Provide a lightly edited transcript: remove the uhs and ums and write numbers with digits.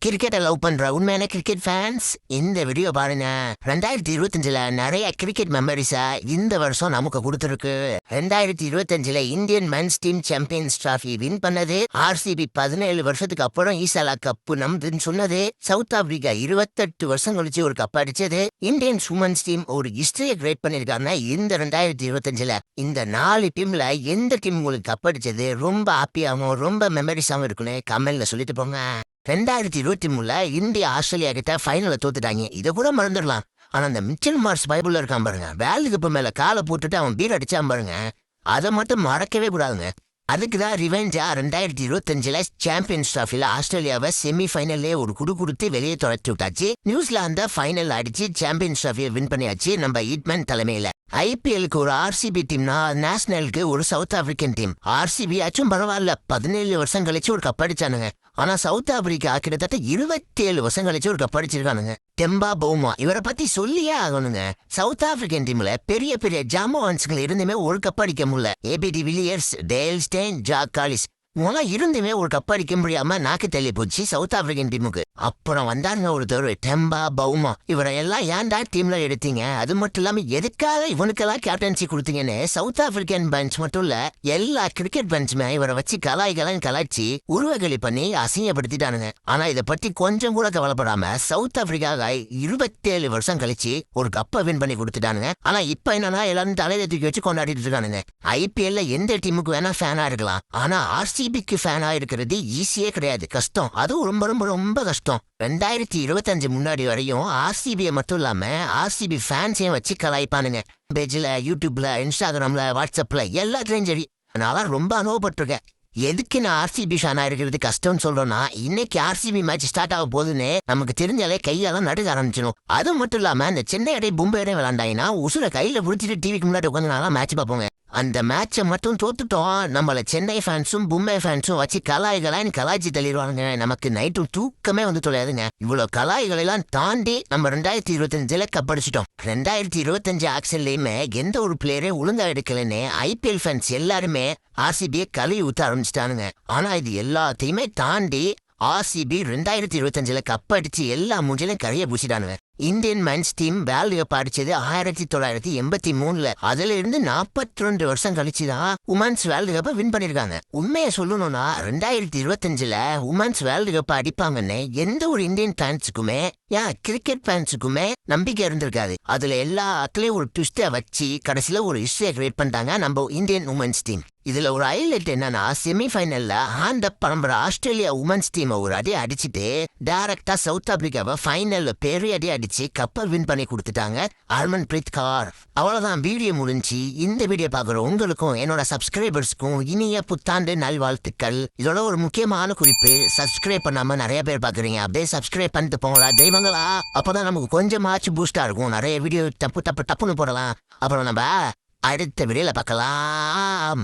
கிரிக்கெட்டை லவ் பண்ற உண்மையான கிரிக்கெட் ஃபேன்ஸ் இந்த வீடியோ பாருங்க. 2025ல நிறைய கிரிக்கெட் மெமரிஸா இந்த வருஷம் நமக்கு கொடுத்துருக்கு. 2025ல Indian men's team champions trophy win பண்ணது ஆர்சிபி. 17 வருஷத்துக்கு அப்புறம் ஈசாலா கப்பு நம்துன்னு சொன்னது. சவுத் ஆப்பிரிக்கா 28 வருஷம் கழிச்சு ஒரு கப் அடிச்சது. இந்தியன் உமன்ஸ் டீம் ஒரு ஹிஸ்டரியை கிரியேட் பண்ணிருக்காங்க. இந்த 2025ல இந்த 4 டீம்ல எந்த டீம் உங்களுக்கு கப் அடிச்சது ரொம்ப ஹாப்பியாகவும் ரொம்ப மெமரிஸாவும் இருக்குன்னு கமெண்ட்ல சொல்லிட்டு போங்க. 2023ல இந்தியா ஆஸ்திரேலியா கிட்ட ஃபைனல தோத்துட்டாங்க. இதை கூட மறந்துடலாம். ஆனா அந்த மிச்சல் மார்ஸ் பைபிள்ல இருக்கான் பாருங்க, வேர்ல்டு கப் மேல காலை போட்டுட்டு அவன் பீர் அடிச்சான் பாருங்க, அதை மட்டும் மறக்கவே கூடாதுங்க. அதுக்குதான் ரிவெஞ்சா 2025ல சாம்பியன்ஸ் டிராஃபில ஆஸ்திரேலியாவை செமிஃபைனல்லே ஒரு குடு கொடுத்து வெளியே துரத்தி விட்டாச்சு. நியூசிலாந்து ஃபைனல் அடிச்சு சாம்பியன்ஸ் டிராஃபியை வின் பண்ணியாச்சு நம்ம ஈட்மேன் தலைமையில. ஐபிஎலுக்கு ஒரு ஆர்சிபி டீம்னா நேஷனலுக்கு ஒரு சவுத் ஆப்பிரிக்கன் டீம். ஆர்சிபி ஆச்சும் பரவாயில்ல, 17 வருஷம் கழிச்சு ஒரு கப் அடிச்சானுங்க. ஆனா சவுத் ஆப்பிரிக்கா கிட்டத்தட்ட 27 வருஷம் கழிச்சு ஒரு கப் அடிச்சிருக்கானுங்க. டெம்பா பவுமா இவரை பத்தி சொல்லியே ஆகணுங்க. சவுத் ஆப்பிரிக்கன் டீம்ல பெரிய பெரிய ஜாம்பவான்ஸ்கள் இருந்துமே ஒரு கப் அடிக்க முடியல. ABD Villiers, Dale Steyn, Jacques Kallis இவங்களாம் இருந்துமே ஒரு கப் அடிக்க முடியாம நாக்கு தள்ளி போச்சு சவுத் ஆப்பிரிக்கன் டீமுக்கு. அப்புறம் வந்தாருங்க ஒருத்தர் டெம்பா பவுமா. இவரை எல்லாம் ஏன்டா டீம்ல எடுத்தீங்க, அது மட்டும் இல்லாம எதுக்காக இவனுக்கெல்லாம் கேப்டன்சி கொடுத்தீங்கன்னு சவுத் ஆப்பிரிக்கன் பெஞ்ச் மட்டும் இல்ல எல்லா கிரிக்கெட் பெஞ்சுமே இவரை வச்சு கலாய்ச்சி உருவகளி பண்ணி அசிங்கப்படுத்திட்டானுங்க. ஆனா இதை பத்தி கொஞ்சம் கூட கவலைப்படாம சவுத் ஆப்பிரிக்காவை 27 வருஷம் கழிச்சு ஒரு கப்பை வின் பண்ணி கொடுத்துட்டானுங்க. ஆனா இப்ப என்னன்னா எல்லாரும் தலையை தூக்கி வச்சு கொண்டாடிட்டு இருக்கானுங்க. ஐபிஎல்ல எந்த டீமுக்கு வேணா ஃபேனா இருக்கலாம், ஆனா ஆர்சிபிக்கு ஃபேனா இருக்கிறது ஈஸியே கிடையாது, கஷ்டம். அதுவும் ரொம்ப ரொம்ப ரொம்ப கஷ்டம். 2025 முன்னாடி வரையும் ஆர்சிபியை மட்டும் இல்லாம ஆர்சிபி ஃபேன்ஸையும் வச்சு கலாய்ப்பானுங்க. பேஜ்ல, யூடியூப்ல, இன்ஸ்டாகிராம்ல, வாட்ஸ்அப்ல எல்லாத்துலயும் சரி. நான் ரொம்ப அனுபவப்பட்டிருக்கேன். எதுக்கு நான் ஆர்சிபி ஃபேனா இருக்கிறது கஷ்டம்னு சொல்றோம்னா, இன்னைக்கு ஆர்சிபி மேட்ச் ஸ்டார்ட் ஆக போதுன்னு நமக்கு தெரிஞ்சாலே கையெல்லாம் நடுக்க ஆரம்பிச்சிடும். அது மட்டும் இல்லாம இந்த சென்னை அடை மும்பை அடை விளாண்டாங்கன்னா உசுர கையில பிடிச்சிட்டு டிவிக்கு முன்னாடி உட்காந்து நல்லா மேட்ச் பார்ப்போங்க. அந்த மேட்சை மட்டும் தோத்துட்டோம், நம்மள சென்னை ஃபேன்ஸும் மும்பை ஃபேன்ஸும் வச்சு கலாய்ச்சி தள்ளிடுவாங்க. நமக்கு நைட்டு தூக்கமே வந்து தொலையாதுங்க. இவ்வளவு கலாய்களெல்லாம் தாண்டி நம்ம 2025ல கப்படிச்சிட்டோம். 2025 ஆக்ஷன்லயுமே எந்த ஒரு பிளேயரே ஒழுங்கா எடுக்கலன்னு ஐபிஎல் ஃபேன்ஸ் எல்லாருமே ஆர்சிபியை கழுவி ஊத்த ஆரம்பிச்சிட்டானுங்க. ஆனா இது எல்லாத்தையுமே தாண்டி ஆர்சிபி 2025ல கப் அடிச்சு எல்லா மூஞ்சிலையும் கரைய பூசிட்டானுங்க. Indian men's team world cup அடிச்சது 1983ல. அதுல இருந்து 42 வருஷம் கழிச்சுதான் உமன்ஸ் வேர்ல்டு கப்பை வின் பண்ணிருக்காங்க. உண்மையை சொல்லணும்னா 2025ல உமன்ஸ் வேர்ல்டு கப் அடிப்பாங்கன்னு எந்த ஒரு இந்தியன் ஃபேன்ஸுக்குமே கிரிக்கெட் ஃபேன்ஸுக்குமே நம்பிக்கை இருந்திருக்காது. அதுல எல்லாத்துலயும் ஒரு ட்விஸ்டை வச்சு கடைசியில ஒரு ஹிஸ்டரியை கிரியேட் பண்ணிட்டாங்க நம்ம இந்தியன் உமன்ஸ் டீம். இதுல ஒரு ஹைலைட் என்னன்னா, செமிஃபைனல்ல ஹேண்ட் அப் பரம்பரை ஆஸ்திரேலியா உமன்ஸ் டீம் ஒரு அடி அடிச்சுட்டு டைரக்டா சவுத் ஆப்பிரிக்காவை ஃபைனல்ல பெரிய அடி அடிச்சு கப்பை வின் பண்ணி கொடுத்துட்டாங்க ஹர்மன்பிரீத் கௌர். அவ்வளவுதான், வீடியோ முடிஞ்சு. இந்த வீடியோ பாக்குற உங்களுக்கும் என்னோட சப்ஸ்கிரைபர்ஸ்க்கும் இனிய புத்தாண்டு நல்வாழ்த்துக்கள். இதோட ஒரு முக்கியமான குறிப்பு, சப்ஸ்கிரைப் பண்ணாம நிறைய பேர் பாக்குறீங்க, அப்படியே சப்ஸ்கிரைப் பண்ணிட்டு போங்களா தெய்வங்களா. அப்பதான் நமக்கு கொஞ்சமாச்சும் பூஸ்டா இருக்கும், நிறைய வீடியோ டப்புன்னு போடலாம். அப்புறம் நம்ம அடுத்த வீடியோல பார்க்கலாம்.